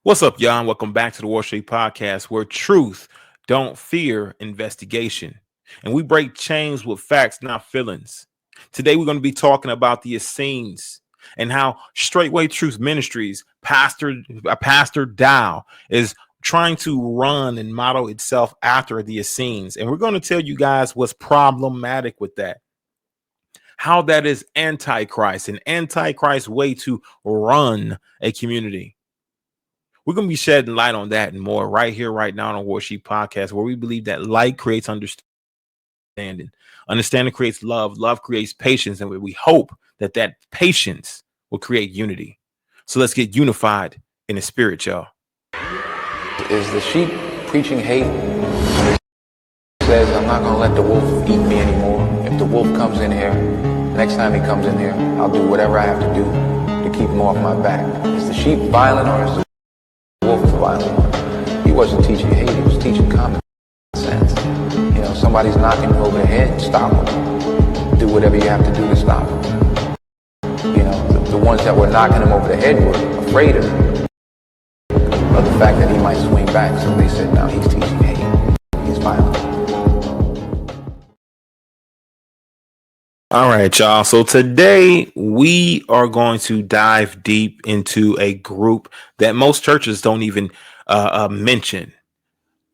What's up, y'all? And welcome back to the Warsheep podcast, where truth don't fear investigation, and we break chains with facts, not feelings. Today, we're going to be talking about the Essenes and how Straightway Truth Ministries, Pastor Dowell, is trying to run and model itself after the Essenes, and we're going to tell you guys what's problematic with that. How that is antichrist, an antichrist way to run a community. We're going to be shedding light on that and more right here, right now on Warsheep podcast, where we believe that light creates understanding. Understanding creates love. Love creates patience. And we hope that patience will create unity. So let's get unified in the spirit, y'all. Is the sheep preaching hate? Says, I'm not going to let the wolf eat me anymore. If the wolf comes in here, next time he comes in here, I'll do whatever I have to do to keep him off my back. Is the sheep violent, or is the wolf is violent? He wasn't teaching hate, he was teaching common sense. You know, somebody's knocking you over the head, stop them. Do whatever you have to do to stop them. You know, the ones that were knocking him over the head were afraid of the fact that he might swing back. So they said, no, he's teaching hate. He's violent. All right, y'all. So today we are going to dive deep into a group that most churches don't even mention.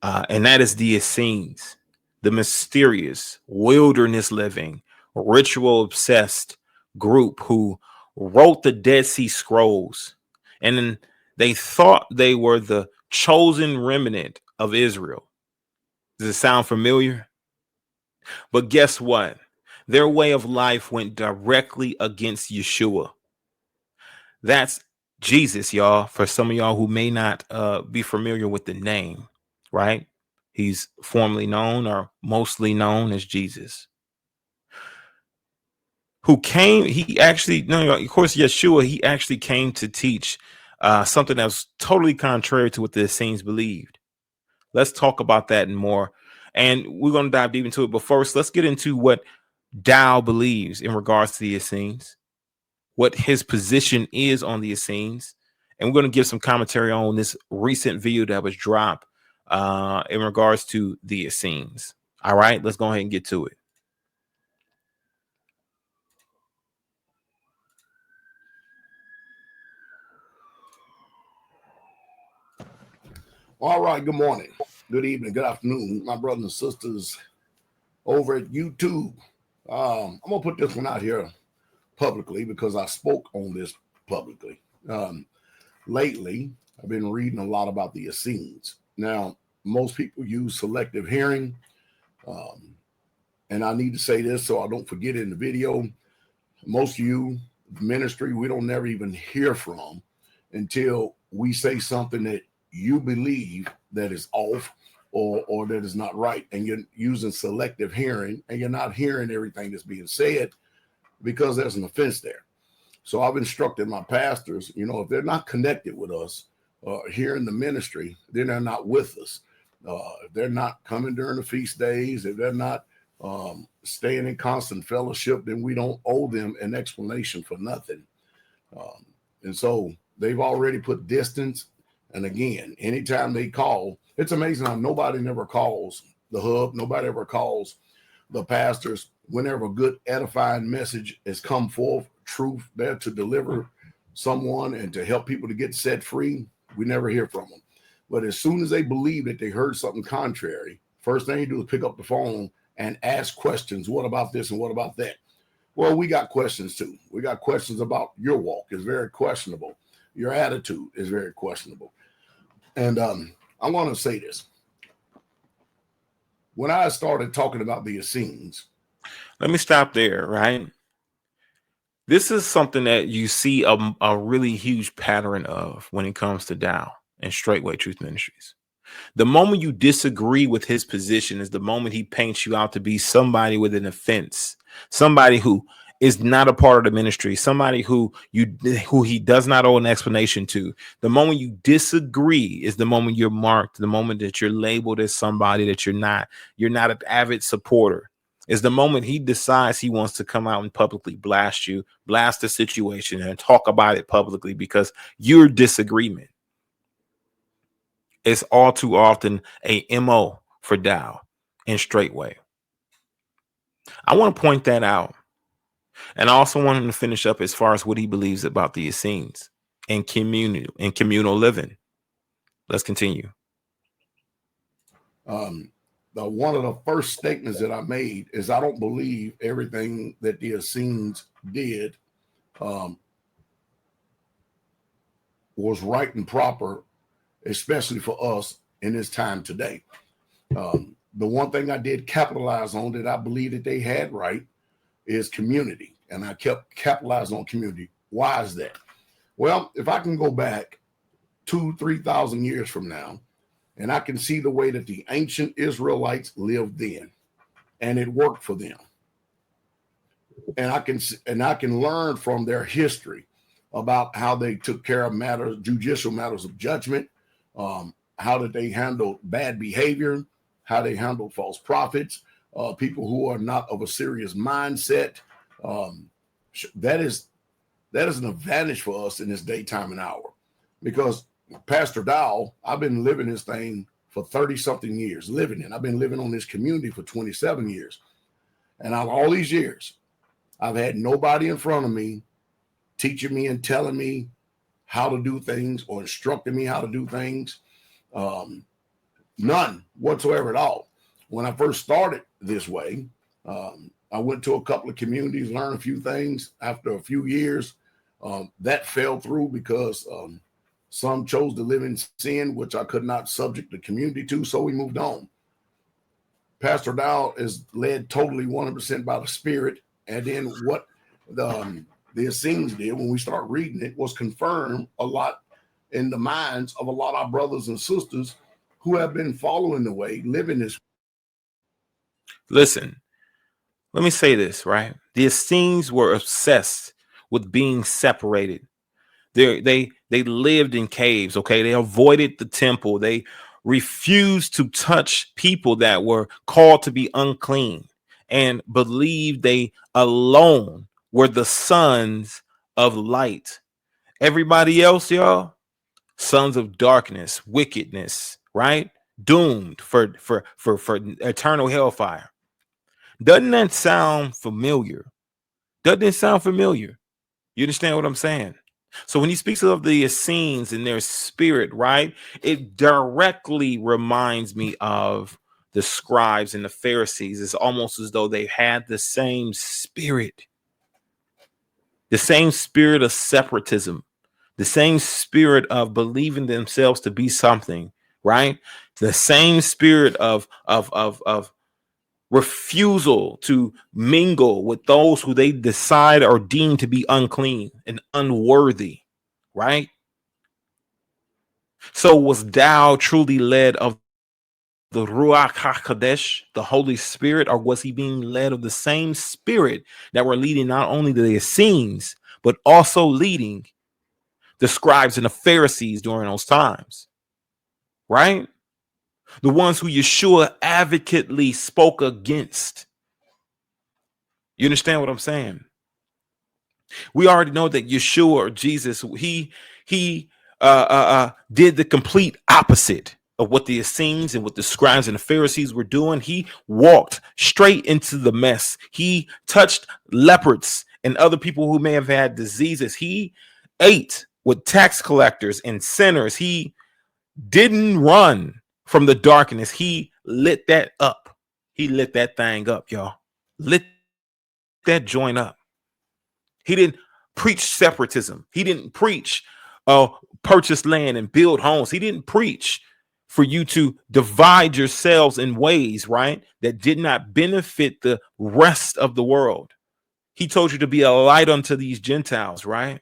And that is the Essenes, the mysterious, wilderness living, ritual obsessed group who wrote the Dead Sea Scrolls. And then they thought they were the chosen remnant of Israel. Does it sound familiar? But guess what? Their way of life went directly against Yeshua. That's Jesus, y'all. For some of y'all who may not be familiar with the name, right? He's formerly known or mostly known as Jesus. Who came, he actually, no, of course, Yeshua, he actually came to teach something that was totally contrary to what the Essenes believed. Let's talk about that and more. And we're going to dive deep into it. But first, let's get into what Dowell believes in regards to the Essenes, what his position is on the Essenes, and we're going to give some commentary on this recent video that was dropped in regards to the Essenes. All right, let's go ahead and get to it. All right, good morning, good evening, good afternoon, my brothers and sisters over at YouTube. I'm gonna put this one out here publicly because I spoke on this publicly. Lately, I've been reading a lot about the Essenes. Now, most people use selective hearing, and I need to say this so I don't forget it in the video. Most of you, ministry, we don't never even hear from until we say something that you believe that is off or that is not right, and you're using selective hearing, and you're not hearing everything that's being said because there's an offense there. So I've instructed my pastors, you know, if they're not connected with us here in the ministry, then they're not with us. If they're not coming during the feast days, if they're not staying in constant fellowship, then we don't owe them an explanation for nothing. And so they've already put distance. And again, anytime they call, it's amazing how nobody never calls the hub. Nobody ever calls the pastors whenever a good edifying message has come forth, truth there to deliver someone and to help people to get set free. We never hear from them. But as soon as they believe that they heard something contrary, first thing you do is pick up the phone and ask questions. What about this and what about that? Well, we got questions too. We got questions about your walk is very questionable. Your attitude is very questionable. And I'm going to say this. When I started talking about the Essenes. Let me stop there, right? This is something that you see a really huge pattern of when it comes to Dowell and Straightway Truth Ministries. The moment you disagree with his position is the moment he paints you out to be somebody with an offense, somebody who is not a part of the ministry, somebody who he does not owe an explanation to. The moment you disagree is the moment you're marked, the moment that you're labeled as somebody that you're not an avid supporter. Is the moment he decides he wants to come out and publicly blast you, blast the situation and talk about it publicly because you're disagreement. It's all too often a MO for Dowell and straightway. I want to point that out. And I also want him to finish up as far as what he believes about the Essenes and communal living. Let's continue. One of the first statements that I made is I don't believe everything that the Essenes did was right and proper, especially for us in this time today. The one thing I did capitalize on that I believe that they had right is community. And I kept capitalizing on community. Why is that? Well, if I can go back 2,000-3,000 years from now, and I can see the way that the ancient Israelites lived then, and it worked for them. And I can learn from their history about how they took care of matters, judicial matters of judgment, how did they handle bad behavior, how they handle false prophets, people who are not of a serious mindset. That is an advantage for us in this daytime and hour, because Pastor Dowell, I've been living this thing for 30-something years, I've been living on this community for 27 years. And out of all these years, I've had nobody in front of me teaching me and telling me how to do things or instructing me how to do things. None whatsoever at all. When I first started this way, I went to a couple of communities, learned a few things. After a few years, that fell through because some chose to live in sin, which I could not subject the community to, so we moved on. Pastor Dowell is led totally 100% by the Spirit, and then what the Essenes did when we start reading it was confirm a lot in the minds of a lot of our brothers and sisters who have been following the way, living this. Listen, let me say this, right? The Essenes were obsessed with being separated. They lived in caves, okay? They avoided the temple. They refused to touch people that were called to be unclean and believed they alone were the sons of light. Everybody else, y'all, sons of darkness, wickedness, right? Doomed for eternal hellfire. Doesn't that sound familiar? Doesn't it sound familiar? You understand what I'm saying? So when he speaks of the Essenes and their spirit, right, it directly reminds me of the Scribes and the Pharisees. It's almost as though they had the same spirit of separatism, the same spirit of believing themselves to be something, right? The same spirit of refusal to mingle with those who they decide are deemed to be unclean and unworthy, right? So was Dowell truly led of the Ruach HaKodesh, the Holy Spirit, or was he being led of the same spirit that were leading not only the Essenes, but also leading the Scribes and the Pharisees during those times, right? The ones who Yeshua advocately spoke against. You understand what I'm saying? We already know that Yeshua, or Jesus, he did the complete opposite of what the Essenes and what the Scribes and the Pharisees were doing. He walked straight into the mess. He touched leopards and other people who may have had diseases. He ate with tax collectors and sinners. He didn't run from the darkness. He lit that up. He lit that thing up, y'all. Lit that joint up. He didn't preach separatism. He didn't preach purchase land and build homes. He didn't preach for you to divide yourselves in ways, right, that did not benefit the rest of the world. He told you to be a light unto these Gentiles, right?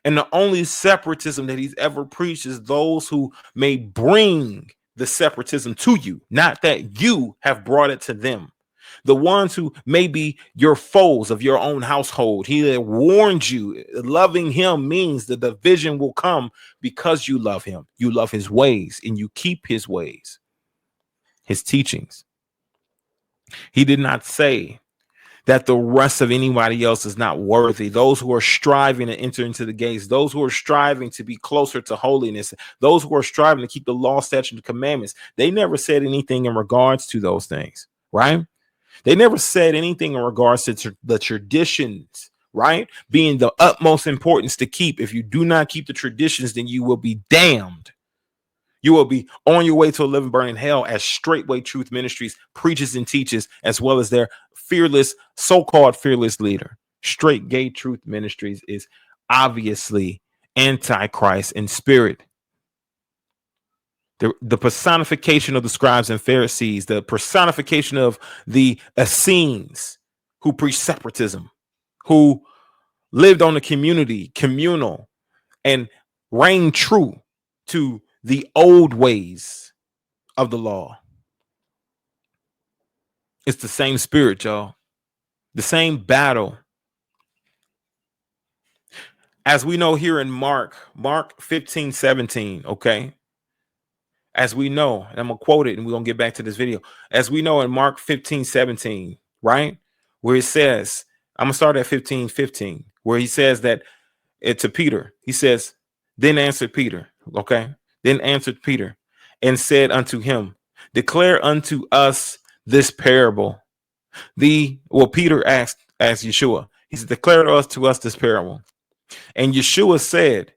And the only separatism that he's ever preached is those who may bring the separatism to you, not that you have brought it to them. The ones who may be your foes of your own household. He warned you. Loving him means the division will come because you love him. You love his ways and you keep his ways, his teachings. He did not say that the rest of anybody else is not worthy. Those who are striving to enter into the gates, those who are striving to be closer to holiness, those who are striving to keep the law, statutes, and commandments, they never said anything in regards to those things, right? They never said anything in regards to the traditions, right? Being the utmost importance to keep. If you do not keep the traditions, then you will be damned. You will be on your way to a living, burning hell, as Straightway Truth Ministries preaches and teaches, as well as their fearless, so-called fearless leader. Straight Gay Truth Ministries is obviously antichrist in spirit. The personification of the scribes and Pharisees, the personification of the Essenes who preach separatism, who lived on the communal, and reigned true to the old ways of the law. It's the same spirit, y'all. The same battle. As we know here in Mark 15:17, okay? As we know, and I'm going to quote it and we're going to get back to this video. As we know in Mark 15:17, right? Where it says, I'm going to start at 15:15, where he says that to Peter, he says, then answered Peter, okay? Then answered Peter and said unto him, declare unto us this parable. Peter asked Yeshua, he said, declare to us this parable. And Yeshua said,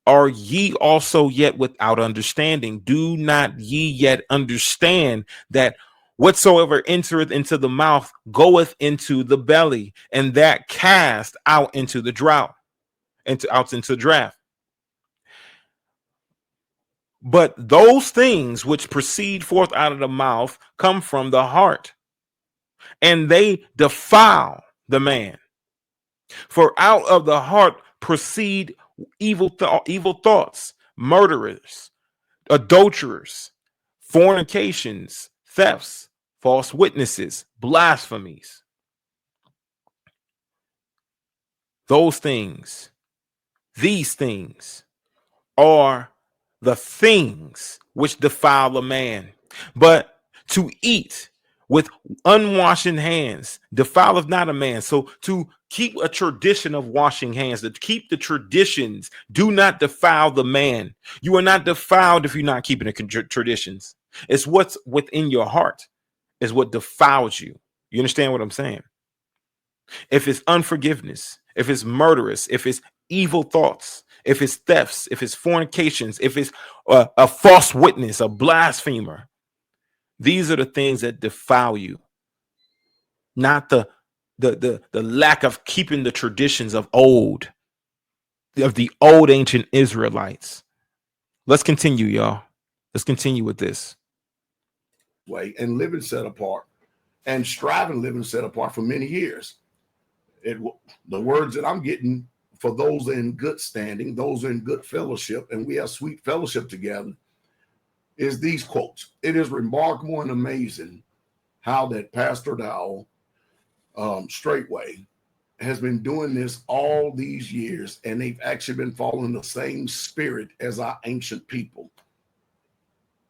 are ye also yet without understanding? Do not ye yet understand that whatsoever entereth into the mouth goeth into the belly, and that cast out into the drought, into the draft? But those things which proceed forth out of the mouth come from the heart, and they defile the man. For out of the heart proceed evil thoughts, murderers, adulterers, fornications, thefts, false witnesses, blasphemies. These things are the things which defile a man. But to eat with unwashing hands defileth not a man. So to keep a tradition of washing hands, to keep the traditions, do not defile the man. You are not defiled if you're not keeping the traditions. It's what's within your heart is what defiles you. You understand what I'm saying? If it's unforgiveness, if it's murderous, if it's evil thoughts, if it's thefts, if it's fornications, if it's a false witness, a blasphemer, these are the things that defile you, not the lack of keeping the traditions of the old ancient Israelites. Let's continue, y'all. Let's continue with this. Way and living set apart and striving living set apart for many years. The words that I'm getting for those in good standing, those in good fellowship, and we have sweet fellowship together, is these quotes. It is remarkable and amazing how that Pastor Dowell, straightway, has been doing this all these years, and they've actually been following the same spirit as our ancient people.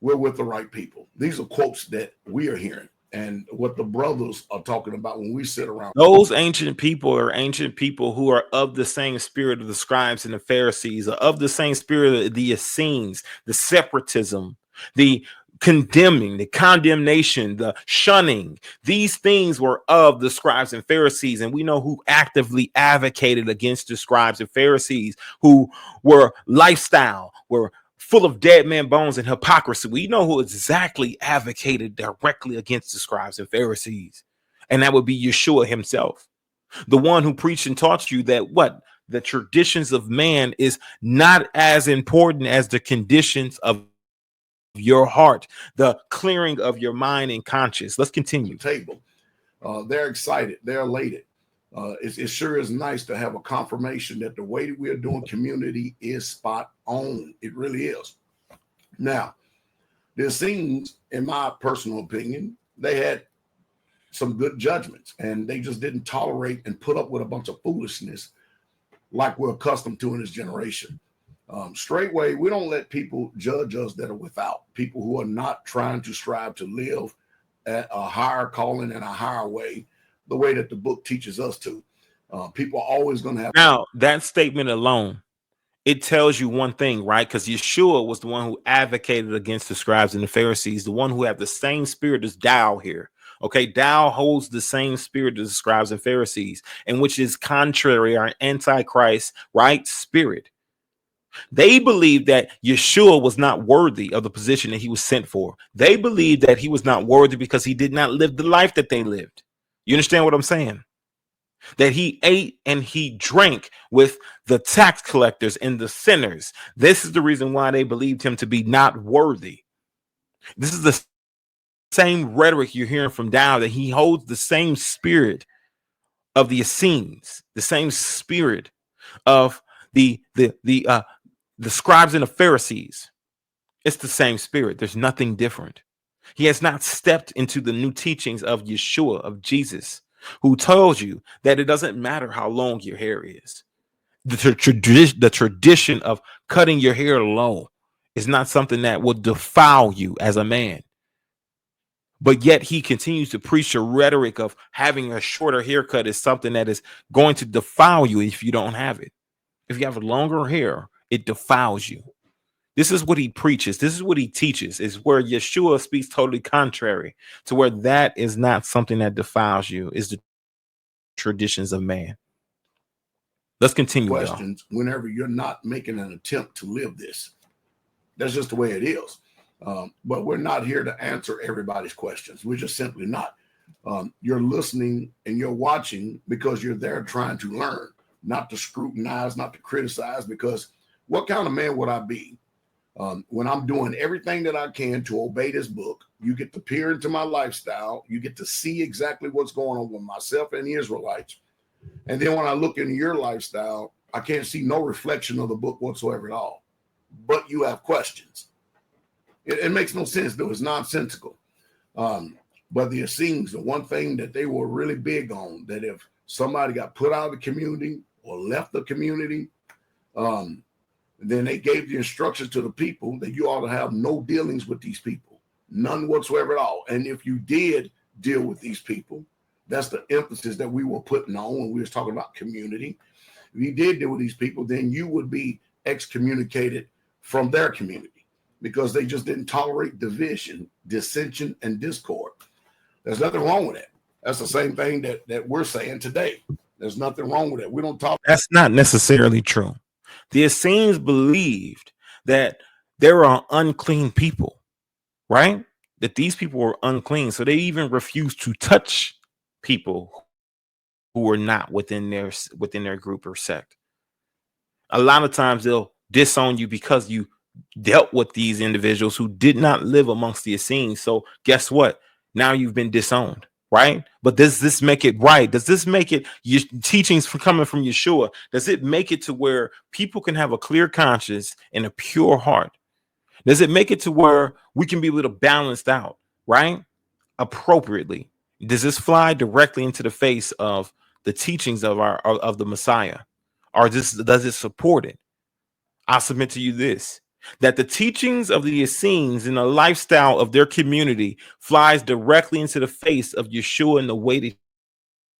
We're with the right people. These are quotes that we are hearing and what the brothers are talking about when we sit around. Those ancient people are ancient people who are of the same spirit of the scribes and the Pharisees, are of the same spirit of the Essenes, the separatism, the condemning, the condemnation, the shunning. These things were of the scribes and Pharisees, and we know who actively advocated against the scribes and Pharisees, who were were full of dead man bones and hypocrisy. We know who exactly advocated directly against the scribes and Pharisees, and that would be Yeshua himself, the one who preached and taught you that the traditions of man is not as important as the conditions of your heart, the clearing of your mind and conscience. Let's continue. Table. They're excited. They're elated. It sure is nice to have a confirmation that the way that we are doing community is spot on. It really is. Now, the Essenes, in my personal opinion, they had some good judgments, and they just didn't tolerate and put up with a bunch of foolishness like we're accustomed to in this generation. Straightway, we don't let people judge us that are without, people who are not trying to strive to live at a higher calling and a higher way. the way that the book teaches us to. People are always going to have. Now, that statement alone, it tells you one thing, right? Because Yeshua was the one who advocated against the scribes and the Pharisees, the one who had the same spirit as Dowell here. Okay, Dowell holds the same spirit as the scribes and Pharisees, and which is contrary or antichrist, right? Spirit. They believed that Yeshua was not worthy of the position that he was sent for. They believed that he was not worthy because he did not live the life that they lived. You understand what I'm saying? That he ate and he drank with the tax collectors and the sinners. This is the reason why they believed him to be not worthy. This is the same rhetoric you're hearing from Dowell, that he holds the same spirit of the Essenes, the same spirit of the scribes and the Pharisees. It's the same spirit. There's nothing different. He has not stepped into the new teachings of Yeshua, of Jesus, who tells you that it doesn't matter how long your hair is. The tradition of cutting your hair long is not something that will defile you as a man. But yet he continues to preach a rhetoric of having a shorter haircut is something that is going to defile you if you don't have it. If you have longer hair, it defiles you. This is what he preaches. This is what he teaches, is where Yeshua speaks totally contrary to where that is not something that defiles you, is the traditions of man. Let's continue. Questions whenever you're not making an attempt to live this. That's just the way it is. But we're not here to answer everybody's questions. We're just simply not. You're listening and you're watching because you're there trying to learn, not to scrutinize, not to criticize, because what kind of man would I be when I'm doing everything that I can to obey this book? You get to peer into my lifestyle. You get to see exactly what's going on with myself and the Israelites. And then when I look into your lifestyle, I can't see no reflection of the book whatsoever at all. But you have questions. It makes no sense, though. It's nonsensical. But the Essenes, the one thing that they were really big on, that if somebody got put out of the community or left the community, then they gave the instructions to the people that you ought to have no dealings with these people, none whatsoever at all. And if you did deal with these people, that's the emphasis that we were putting on when we was talking about community. If you did deal with these people, then you would be excommunicated from their community, because they just didn't tolerate division, dissension, and discord. There's nothing wrong with that. That's the same thing that we're saying today. There's nothing wrong with it. We don't talk. That's not necessarily true. The Essenes believed that there are unclean people, right? That these people were unclean. So they even refused to touch people who were not within their group or sect. A lot of times they'll disown you because you dealt with these individuals who did not live amongst the Essenes. So guess what? Now you've been disowned, right? But does this make it right? Does this make it your teachings coming from Yeshua? Does it make it to where people can have a clear conscience and a pure heart? Does it make it to where we can be a little balanced out, right? Appropriately. Does this fly directly into the face of the teachings of the Messiah, or does it support it? I submit to you this, that the teachings of the Essenes and the lifestyle of their community flies directly into the face of Yeshua and the way that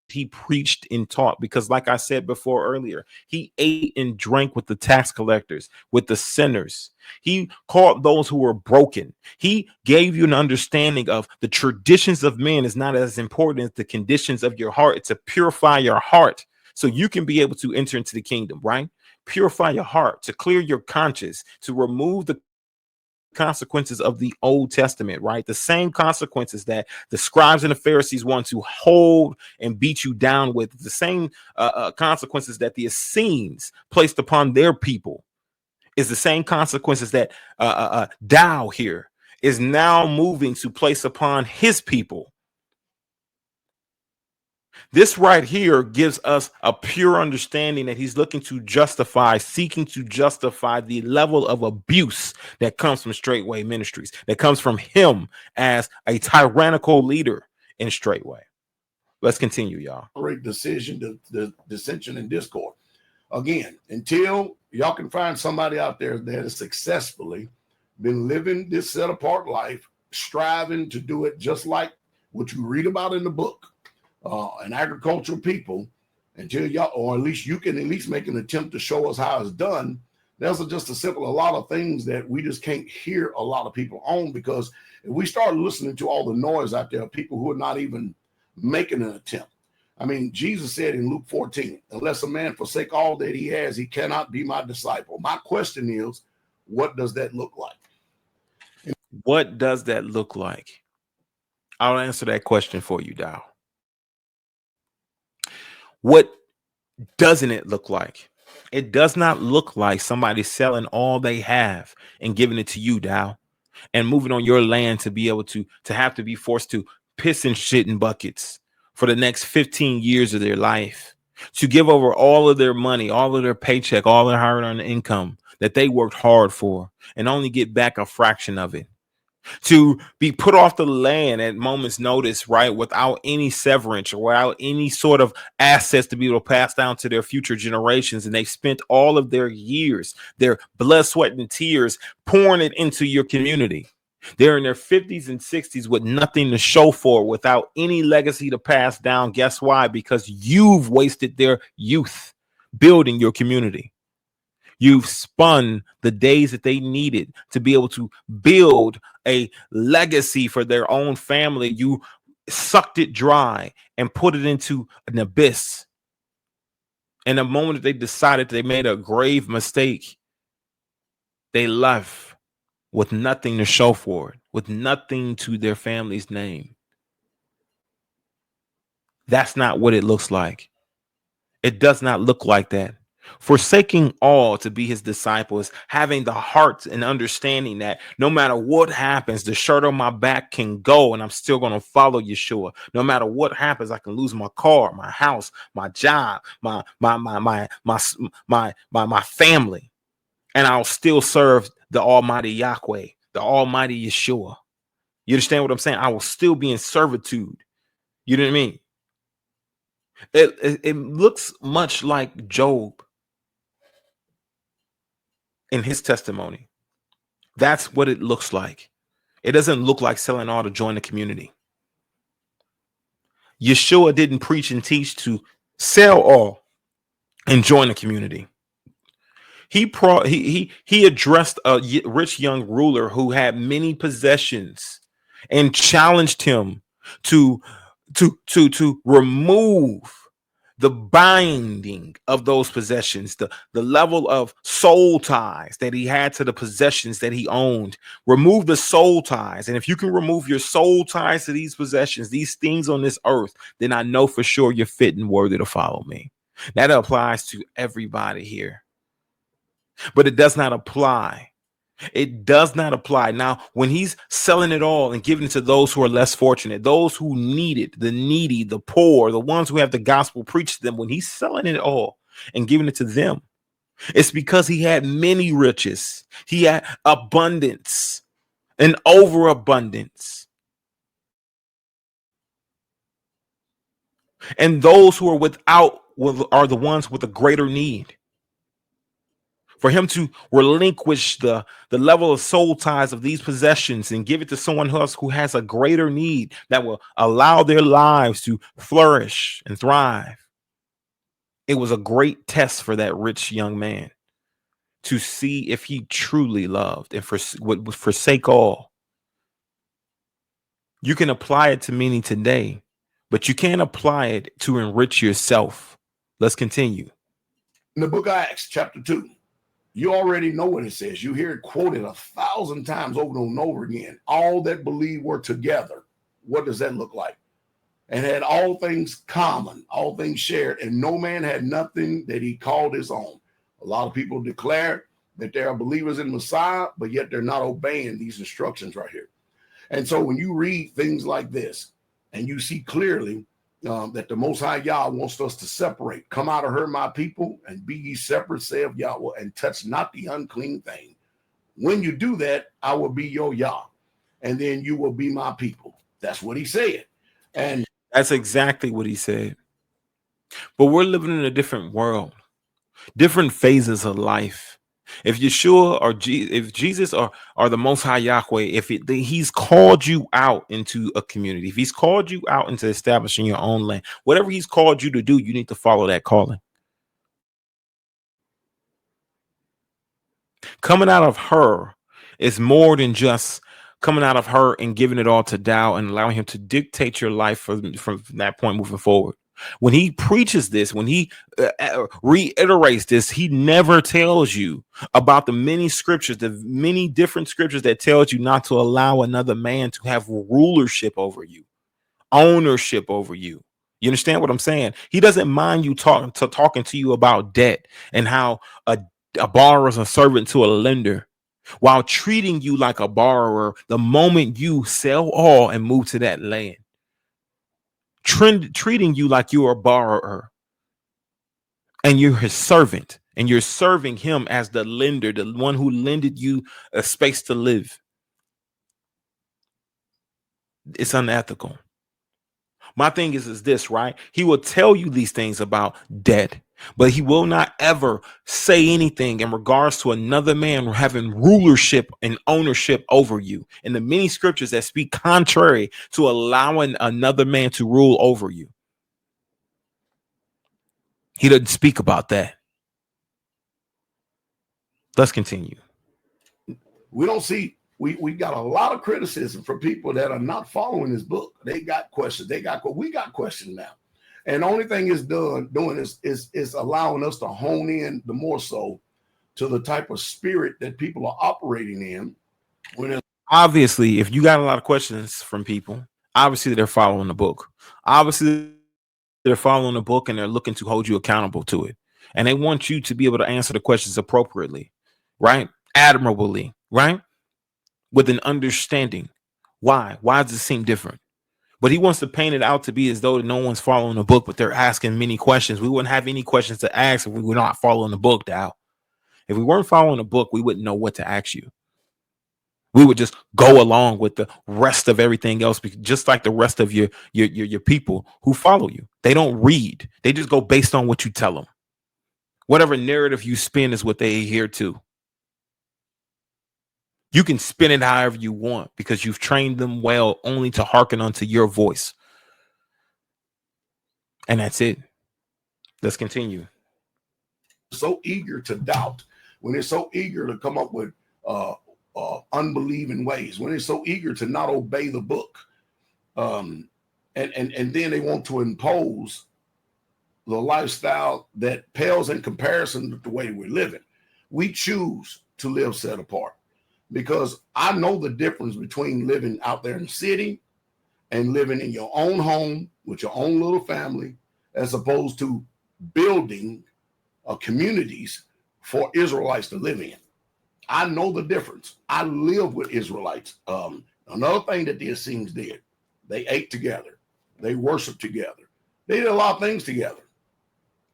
he preached and taught. Because like I said before earlier, he ate and drank with the tax collectors, with the sinners. He called those who were broken. He gave you an understanding of the traditions of men is not as important as the conditions of your heart. It's to purify your heart so you can be able to enter into the kingdom, right? Purify your heart, to clear your conscience, to remove the consequences of the Old Testament, right? The same consequences that the scribes and the Pharisees want to hold and beat you down with, the same consequences that the Essenes placed upon their people, is the same consequences that Dowell here is now moving to place upon his people. This right here gives us a pure understanding that he's looking to justify, seeking to justify the level of abuse that comes from Straightway Ministries, that comes from him as a tyrannical leader in Straightway. Let's continue, y'all. Decision, the dissension and discord. Again, until y'all can find somebody out there that has successfully been living this set apart life, striving to do it just like what you read about in the book. an agricultural people, until y'all, or at least you can at least make an attempt to show us how it's done. There's just a lot of things that we just can't hear a lot of people on, because if we start listening to all the noise out there, people who are not even making an attempt. I mean, Jesus said in Luke 14, unless a man forsake all that he has, he cannot be my disciple. My question is, what does that look like? What does that look like? I'll answer that question for you, Dowell. What doesn't it look like? It does not look like somebody selling all they have and giving it to you, Dowell, and moving on your land to be able to have to be forced to piss and shit in buckets for the next 15 years of their life, to give over all of their money, all of their paycheck, all their hard-earned income that they worked hard for, and only get back a fraction of it, to be put off the land at moment's notice, right, without any severance or without any sort of assets to be able to pass down to their future generations. And they spent all of their years, their blood, sweat, and tears, pouring it into your community. They're in their 50s and 60s with nothing to show for, without any legacy to pass down. Guess why? Because you've wasted their youth building your community. You've spun the days that they needed to be able to build a legacy for their own family. You sucked it dry and put it into an abyss. And the moment that they decided they made a grave mistake, they left with nothing to show for it, with nothing to their family's name. That's not what it looks like. It does not look like that. Forsaking all to be his disciples, having the heart and understanding that no matter what happens, the shirt on my back can go and I'm still going to follow Yeshua. No matter what happens, I can lose my car, my house, my job, my family, and I'll still serve the Almighty Yahweh, the Almighty Yeshua. You understand what I'm saying? I will still be in servitude. You know what I mean? It looks much like Job in his testimony. That's what it looks like. It doesn't look like selling all to join the community. Yeshua didn't preach and teach to sell all and join the community. He addressed a rich young ruler who had many possessions and challenged him to remove the binding of those possessions, the level of soul ties that he had to the possessions that he owned. Remove the soul ties. And if you can remove your soul ties to these possessions, these things on this earth, then I know for sure you're fit and worthy to follow me. That applies to everybody here. But it does not apply. It does not apply. Now, when he's selling it all and giving it to those who are less fortunate, those who need it, the needy, the poor, the ones who have the gospel preached to them, when he's selling it all and giving it to them, it's because he had many riches. He had abundance and overabundance. And those who are without are the ones with a greater need. For him to relinquish the level of soul ties of these possessions and give it to someone else who has a greater need that will allow their lives to flourish and thrive. It was a great test for that rich young man to see if he truly loved and would forsake all. You can apply it to many today, but you can't apply it to enrich yourself. Let's continue. In the book of Acts, chapter 2, you already know what it says. You hear it quoted 1,000 times over and over again. All that believe were together. What does that look like? And had all things common, all things shared, and no man had nothing that he called his own. A lot of people declare that they are believers in Messiah, but yet they're not obeying these instructions right here. And so when you read things like this, and you see clearly that the Most High Yah wants us to separate. Come out of her, my people, and be ye separate, saith Yahweh, and touch not the unclean thing. When you do that, I will be your Yah, and then you will be my people. That's what he said. And that's exactly what he said. But we're living in a different world, different phases of life. If Yeshua or if Jesus or the Most High Yahweh, he's called you out into a community, if he's called you out into establishing your own land, whatever he's called you to do, you need to follow that calling. Coming out of her is more than just coming out of her and giving it all to Dowell and allowing him to dictate your life from that point moving forward. When he preaches this, when he reiterates this, he never tells you about the many scriptures, the many different scriptures that tells you not to allow another man to have rulership over you, ownership over you. You understand what I'm saying? He doesn't mind you talking to you about debt and how a borrower is a servant to a lender, while treating you like a borrower the moment you sell all and move to that land. Treating you like you're a borrower and you're his servant, and you're serving him as the lender, the one who lended you a space to live. It's unethical. My thing is this, right? He will tell you these things about debt, but he will not ever say anything in regards to another man having rulership and ownership over you. In the many scriptures that speak contrary to allowing another man to rule over you, he doesn't speak about that. Let's continue. We don't see, we got a lot of criticism from people that are not following this book. They got questions. We got questions now. And the only thing it's doing is allowing us to hone in the more so to the type of spirit that people are operating in. Obviously, if you got a lot of questions from people, obviously they're following the book. Obviously, they're following the book and they're looking to hold you accountable to it. And they want you to be able to answer the questions appropriately, right? Admirably, right? With an understanding. Why? Why does it seem different? But he wants to paint it out to be as though no one's following the book, but they're asking many questions. We wouldn't have any questions to ask if we were not following the book, Dowell. If we weren't following the book, we wouldn't know what to ask you. We would just go along with the rest of everything else, just like the rest of your people who follow you. They don't read. They just go based on what you tell them. Whatever narrative you spin is what they adhere to. You can spin it however you want because you've trained them well only to hearken unto your voice. And that's it. Let's continue. So eager to doubt, when they're so eager to come up with unbelieving ways, when they're so eager to not obey the book, and then they want to impose the lifestyle that pales in comparison to the way we're living. We choose to live set apart because I know the difference between living out there in the city and living in your own home with your own little family, as opposed to building communities for Israelites to live in. I know the difference. I live with Israelites. Another thing that the Essenes did, they ate together. They worshiped together. They did a lot of things together.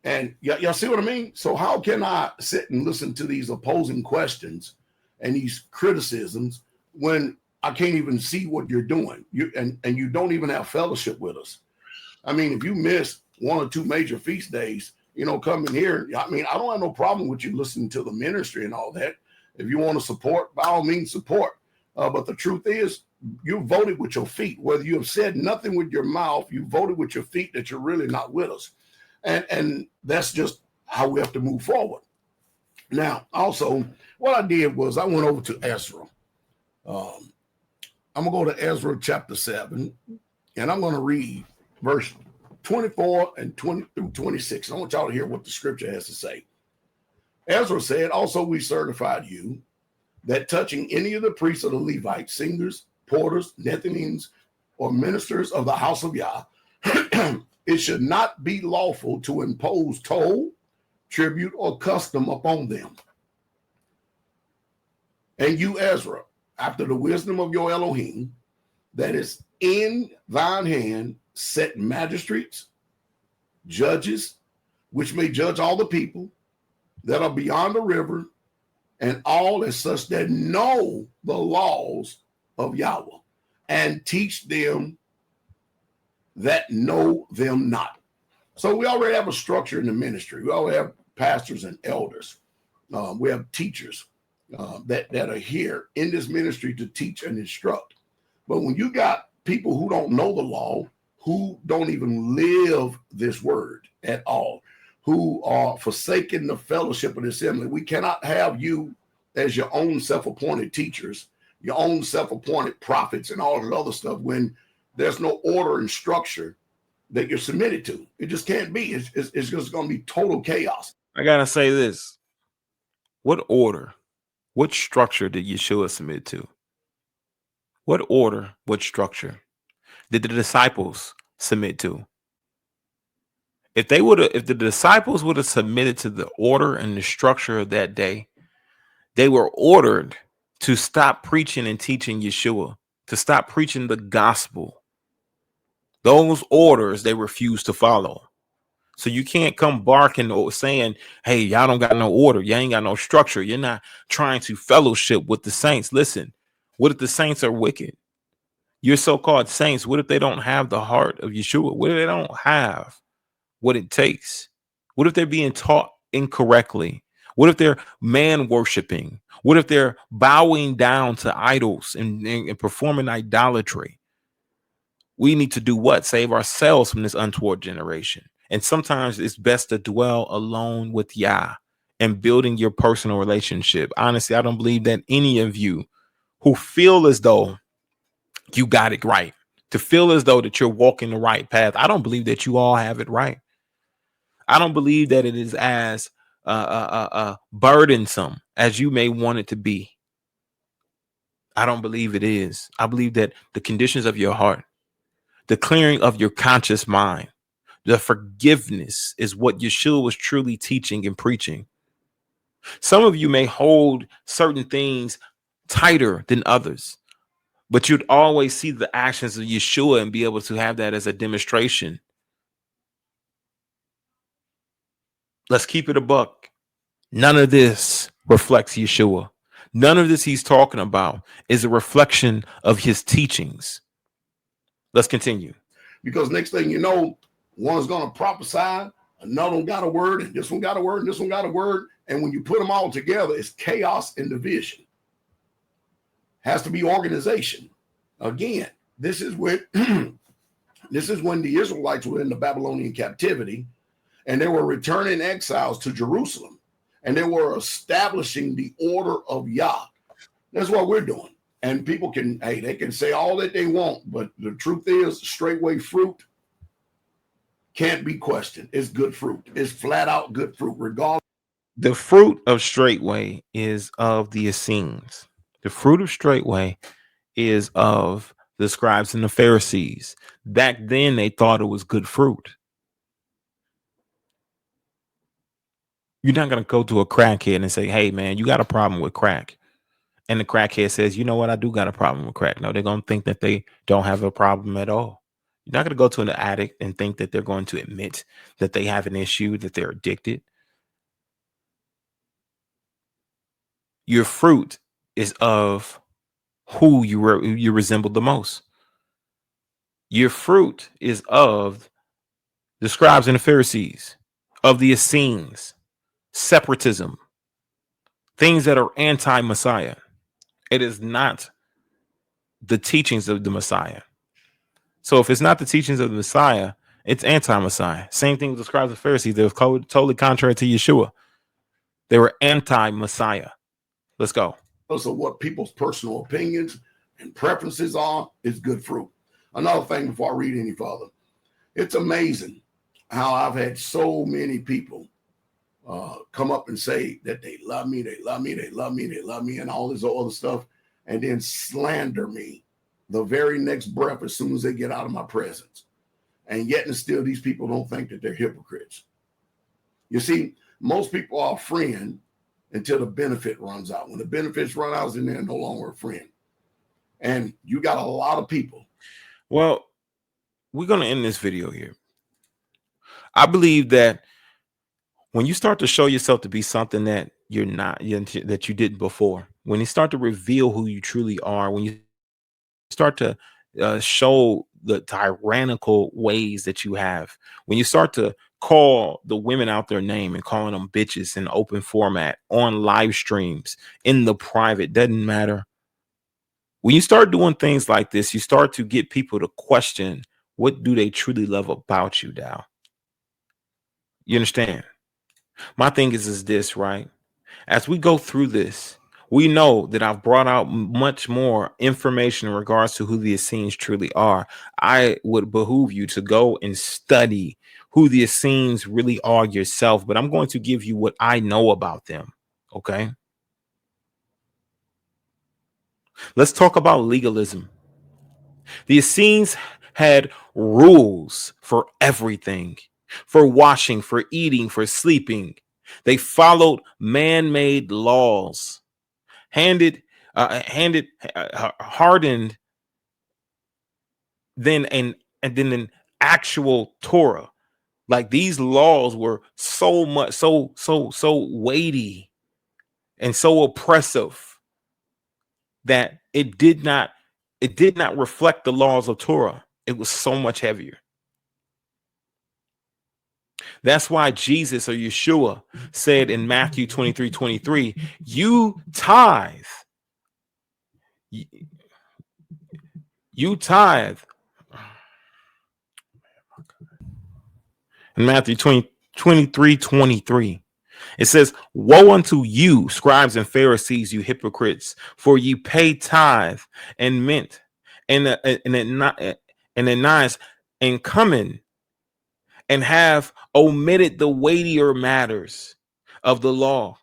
And y'all see what I mean? So how can I sit and listen to these opposing questions and these criticisms when I can't even see what you're doing? And you don't even have fellowship with us. I mean, if you miss one or two major feast days, come in here. I mean, I don't have no problem with you listening to the ministry and all that. If you want to support, by all means, support. But the truth is, you voted with your feet. Whether you have said nothing with your mouth, you voted with your feet that you're really not with us. And that's just how we have to move forward. Now, also, what I did was I went over to Ezra. I'm going to go to Ezra chapter 7, and I'm going to read verse 24 and 20 through 26. I want y'all to hear what the scripture has to say. Ezra said, also we certified you that touching any of the priests of the Levites, singers, porters, Nethinims, or ministers of the house of Yah, it should not be lawful to impose toll, tribute, or custom upon them. And you, Ezra, after the wisdom of your Elohim, that is in thine hand, set magistrates, judges, which may judge all the people that are beyond the river, and all as such that know the laws of Yahweh, and teach them that know them not. So we already have a structure in the ministry. We already have pastors and elders We have teachers that are here in this ministry to teach and instruct. But when you got people who don't know the law, who don't even live this word at all, who are forsaking the fellowship of the assembly, we cannot have you as your own self-appointed teachers, your own self-appointed prophets and all that other stuff when there's no order and structure that you're submitted to. It just can't be. It's just going to be total chaos. I gotta say this. What order, what structure did Yeshua submit to? What order, what structure did the disciples submit to? If the disciples would have submitted to the order and the structure of that day, they were ordered to stop preaching and teaching Yeshua, to stop preaching the gospel. Those orders they refused to follow. So you can't come barking or saying, hey, y'all don't got no order. You ain't got no structure. You're not trying to fellowship with the saints. Listen, what if the saints are wicked? Your so-called saints, what if they don't have the heart of Yeshua? What if they don't have what it takes? What if they're being taught incorrectly? What if they're man worshiping? What if they're bowing down to idols and performing idolatry? We need to do what? Save ourselves from this untoward generation. And sometimes it's best to dwell alone with Yah and building your personal relationship. Honestly, I don't believe that any of you who feel as though you got it right, to feel as though that you're walking the right path, I don't believe that you all have it right. I don't believe that it is as burdensome as you may want it to be. I don't believe it is. I believe that the conditions of your heart, the clearing of your conscious mind, the forgiveness is what Yeshua was truly teaching and preaching. Some of you may hold certain things tighter than others, but you'd always see the actions of Yeshua and be able to have that as a demonstration. Let's keep it a buck. None of this reflects Yeshua. None of this he's talking about is a reflection of his teachings. Let's continue. Because next thing you know, one's going to prophesy, another one got a word, and this one got a word, and this one got a word. And when you put them all together, it's chaos and division. Has to be organization. Again, this is when the Israelites were in the Babylonian captivity, and they were returning exiles to Jerusalem, and they were establishing the order of Yah. That's what we're doing. And people they can say all that they want, but the truth is, straightway fruit can't be questioned. It's good fruit. It's flat out good fruit, regardless. The fruit of straightway is of the Essenes. The fruit of straightway is of the Scribes and the Pharisees. Back then, they thought it was good fruit. You're not going to go to a crackhead and say, hey, man, you got a problem with crack. And the crackhead says, you know what? I do got a problem with crack. No, they're going to think that they don't have a problem at all. You're not going to go to an addict and think that they're going to admit that they have an issue, that they're addicted. Your fruit is of who you resemble the most. Your fruit is of the Scribes and the Pharisees, of the Essenes, separatism, things that are anti-Messiah. It is not the teachings of the Messiah. So if it's not the teachings of the Messiah, it's anti-Messiah. Same thing with the Scribes and Pharisees. They were totally contrary to Yeshua. They were anti-Messiah. Let's go. So what people's personal opinions and preferences are is good fruit. Another thing before I read any further, it's amazing how I've had so many people come up and say that they love me, they love me, they love me, they love me, and all this other stuff, and then slander me the very next breath as soon as they get out of my presence. And yet and still, these people don't think that they're hypocrites. You see, most people are a friend until the benefit runs out. When the benefits run out, then they're no longer a friend. And you got a lot of people. Well, we're going to end this video here. I believe that when you start to show yourself to be something that you're not, that you didn't before, when you start to reveal who you truly are, when you start to show the tyrannical ways that you have, when you start to call the women out their name and calling them bitches in open format on live streams in the private. Doesn't matter. When you start doing things like this, you start to get people to question, what do they truly love about you, Dowell? You understand? My thing is this, right? As we go through this, we know that I've brought out much more information in regards to who the Essenes truly are. I would behoove you to go and study who the Essenes really are yourself, but I'm going to give you what I know about them, okay? Let's talk about legalism. The Essenes had rules for everything, for washing, for eating, for sleeping. They followed man-made laws, hardened then and then an actual Torah. Like these laws were so much, so weighty and so oppressive that it did not reflect the laws of Torah. It was so much heavier. That's why Jesus or Yeshua said in Matthew 23:23, you tithe. You tithe. In Matthew 23:23, it says, woe unto you, scribes and Pharisees, you hypocrites, for you pay tithe and mint and anise and cumin, and have omitted the weightier matters of the law,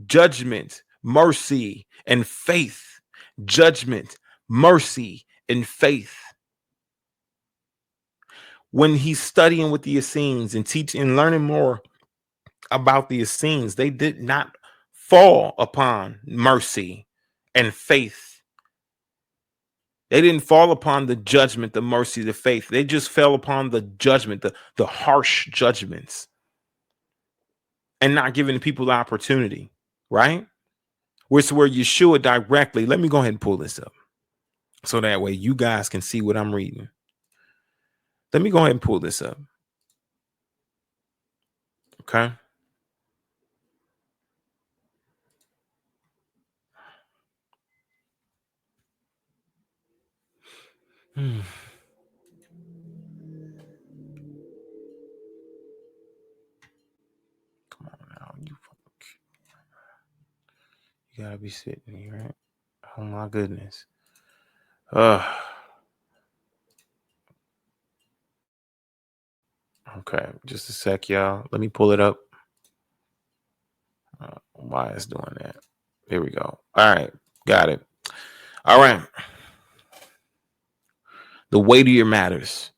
judgment, mercy, and faith. Judgment, mercy, and faith. When he's studying with the Essenes and teaching and learning more about the Essenes, they did not fall upon mercy and faith. They didn't fall upon the judgment, the mercy, the faith. They just fell upon the judgment, the harsh judgments, and not giving people the opportunity, right? Which is where Yeshua directly, let me go ahead and pull this up so that way you guys can see what I'm reading. Let me go ahead and pull this up. Okay. Come on now. You gotta be sitting here, right? Oh my goodness. Okay, just a sec, y'all. Let me pull it up. Why it's doing that? Here we go. All right, got it. All right. The weightier matters,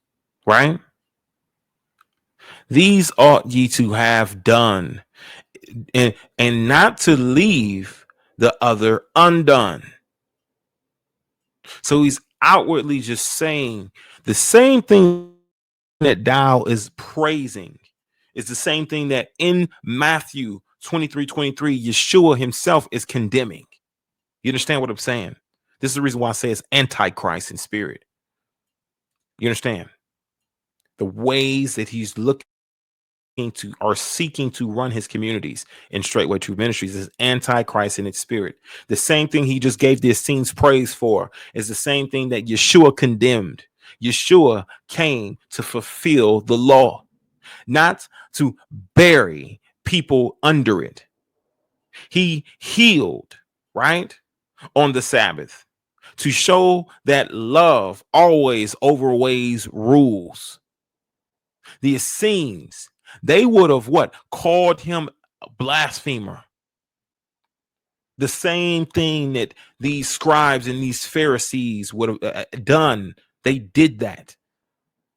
right? These ought ye to have done, and not to leave the other undone. So he's outwardly just saying the same thing that Dowell is praising. It's the same thing that in Matthew 23:23, Yeshua himself is condemning. You understand what I'm saying? This is the reason why I say it's antichrist in spirit. You understand? The ways that he's looking to or seeking to run his communities in Straightway True Ministries is antichrist in its spirit. The same thing he just gave the Essenes praise for is the same thing that Yeshua condemned. Yeshua came to fulfill the law, not to bury people under it. He healed, right, on the Sabbath to show that love always overweighs rules. The Essenes, they would have what? Called him a blasphemer. The same thing that these scribes and these Pharisees would have done. They did that.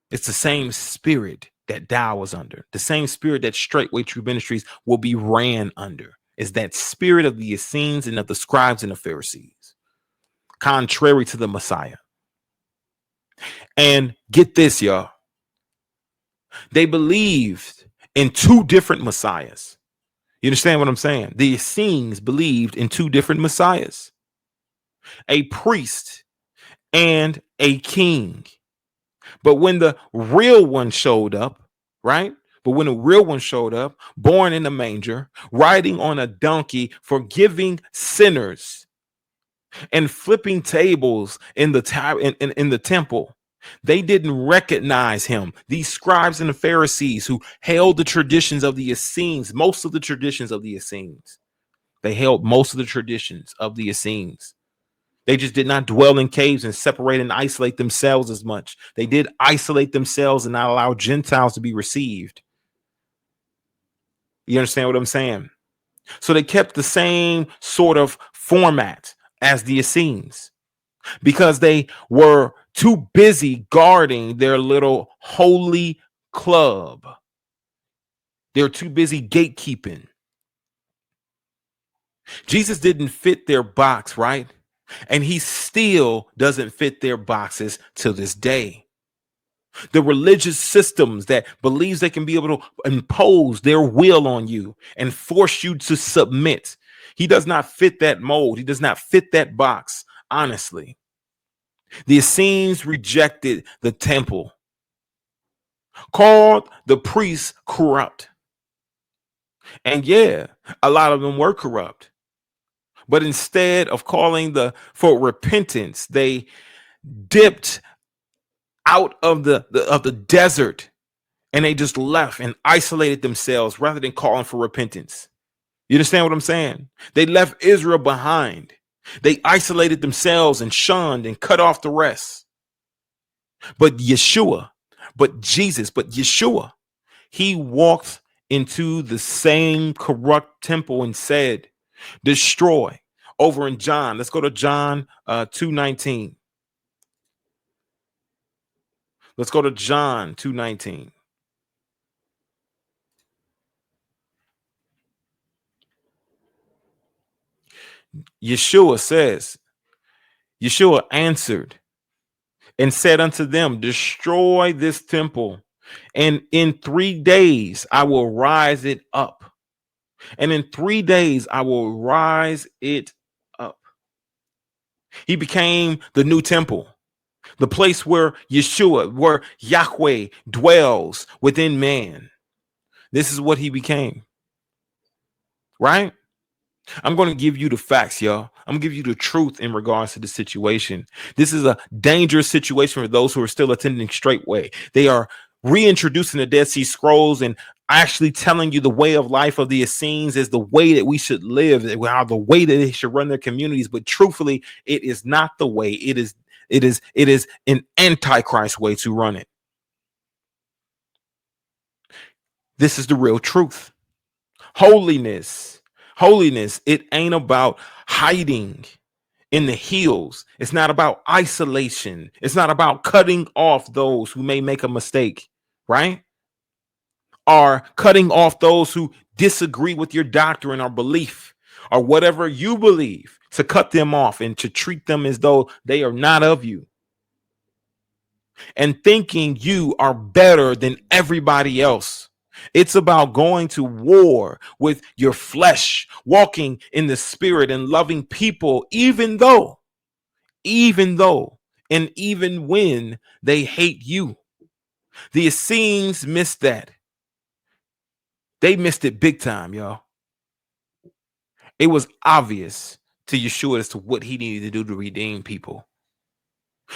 It's the same spirit that Dowell was under. The same spirit that Straightway True Ministries will be ran under. Is that spirit of the Essenes and of the scribes and the Pharisees, contrary to the Messiah. And get this, y'all. They believed in two different messiahs. You understand what I'm saying? The Essenes believed in two different messiahs, a priest and a king. But when the real one showed up, right, But when a real one showed up, born in a manger, riding on a donkey, forgiving sinners, and flipping tables in the temple, they didn't recognize him. These scribes and the Pharisees who held the traditions of the Essenes, most of the traditions of the Essenes, they held most of the traditions of the Essenes. They just did not dwell in caves and separate and isolate themselves as much. They did isolate themselves and not allow Gentiles to be received. You understand what I'm saying? So they kept the same sort of format as the Essenes because they were too busy guarding their little holy club. They're too busy gatekeeping. Jesus didn't fit their box, right? And he still doesn't fit their boxes to this day. The religious systems that believes they can be able to impose their will on you and force you to submit. He does not fit that mold. He does not fit that box, honestly. The Essenes rejected the temple, called the priests corrupt. And yeah, a lot of them were corrupt. But instead of calling for repentance, they dipped out of the desert and they just left and isolated themselves rather than calling for repentance. You understand what I'm saying? They left Israel behind. They isolated themselves and shunned and cut off the rest. But Yeshua, he walked into the same corrupt temple and said, destroy. Over in John, let's go to John 2:19. Let's go to John 2:19. Yeshua answered and said unto them, destroy this temple, and in 3 days I will rise it up. And in 3 days I will rise it up. He became the new temple, the place where Yahweh dwells within man. This is what he became, right? I'm going to give you the facts, y'all. I'm going to give you the truth in regards to the situation. This is a dangerous situation for those who are still attending straightway. They are reintroducing the Dead Sea Scrolls and actually telling you the way of life of the Essenes is the way that we should live, how the way that they should run their communities. But truthfully, it is not the way. It is an antichrist way to run it. This is the real truth. Holiness, it ain't about hiding in the hills. It's not about isolation. It's not about cutting off those who may make a mistake, right? Or cutting off those who disagree with your doctrine or belief or whatever you believe, to cut them off and to treat them as though they are not of you, and thinking you are better than everybody else. It's about going to war with your flesh, walking in the spirit and loving people, even though, and even when they hate you. The Essenes missed that. They missed it big time, y'all. It was obvious to Yeshua as to what he needed to do to redeem people.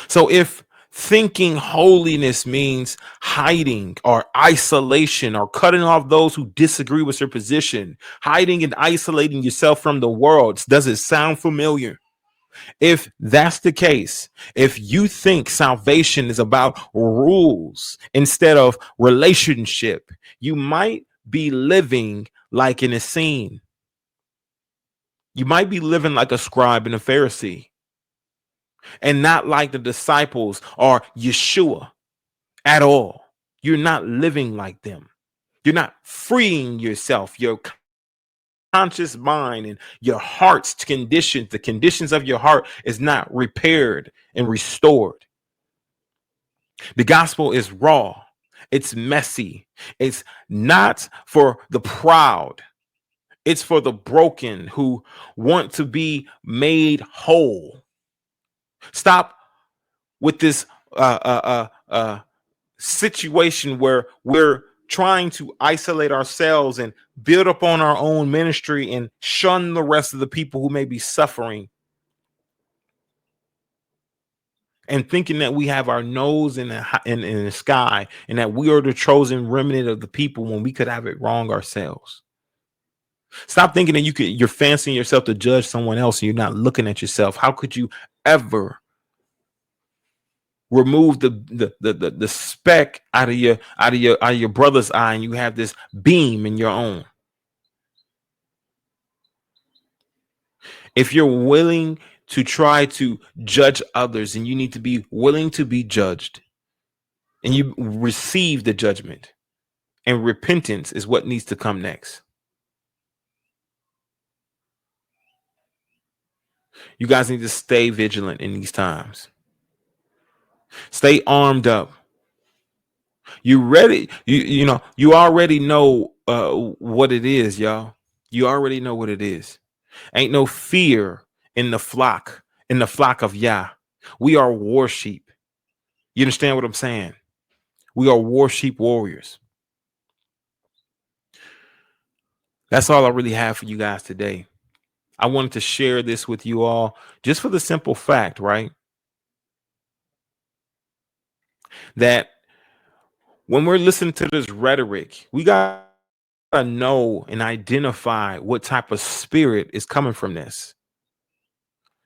So if thinking holiness means hiding or isolation or cutting off those who disagree with your position, hiding and isolating yourself from the world, does it sound familiar? If that's the case, if you think salvation is about rules instead of relationship, you might be living like an Essene. You might be living like a scribe and a Pharisee, and not like the disciples or Yeshua at all. You're not living like them. You're not freeing yourself, your conscious mind and your heart's conditions. The conditions of your heart is not repaired and restored. The gospel is raw. It's messy. It's not for the proud. It's for the broken who want to be made whole. Stop with this situation where we're trying to isolate ourselves and build up on our own ministry and shun the rest of the people who may be suffering, and thinking that we have our nose in the sky and that we are the chosen remnant of the people when we could have it wrong ourselves. Stop thinking that you're fancying yourself to judge someone else and you're not looking at yourself. How could you ever remove the speck out of your brother's eye and you have this beam in your own? If you're willing to try to judge others, and you need to be willing to be judged, and you receive the judgment, and repentance is what needs to come next. You guys need to stay vigilant in these times. Stay armed up. You ready? You already know what it is, y'all. You already know what it is. Ain't no fear in the flock of Yah. We are Warsheep. You understand what I'm saying? We are Warsheep warriors. That's all I really have for you guys today. I wanted to share this with you all just for the simple fact, right, that when we're listening to this rhetoric, we got to know and identify what type of spirit is coming from this.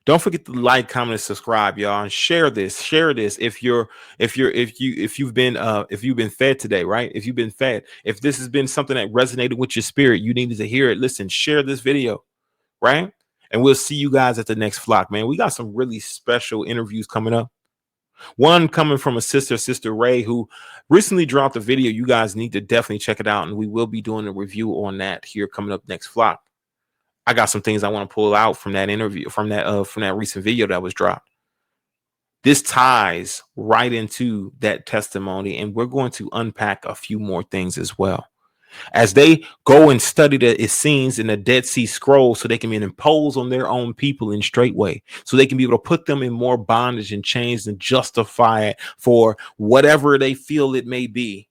Don't forget to like, comment, and subscribe, y'all, and share this. Share this if you've been fed today, right? If you've been fed, if this has been something that resonated with your spirit, you needed to hear it. Listen, share this video, right? And we'll see you guys at the next flock, man. We got some really special interviews coming up. One coming from a sister Ray, who recently dropped a video. You guys need to definitely check it out, and we will be doing a review on that here coming up next flock. I got some things I want to pull out from that interview, from that recent video that was dropped. This ties right into that testimony, and we're going to unpack a few more things as well as they go and study the Essenes in the Dead Sea Scrolls, so they can be imposed on their own people in straightway, so they can be able to put them in more bondage and chains and justify it for whatever they feel it may be.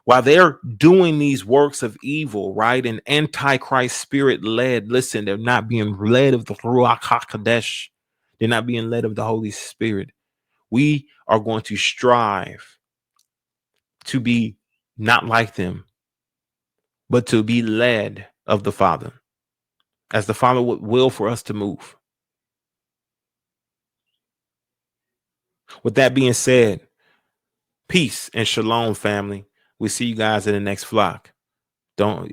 While they're doing these works of evil, right, and antichrist spirit led, listen, they're not being led of the Ruach HaKodesh. They're not being led of the Holy Spirit. We are going to strive to be not like them, but to be led of the Father, as the Father would will for us to move. With that being said, peace and shalom, family. We'll see you guys in the next flock. Don't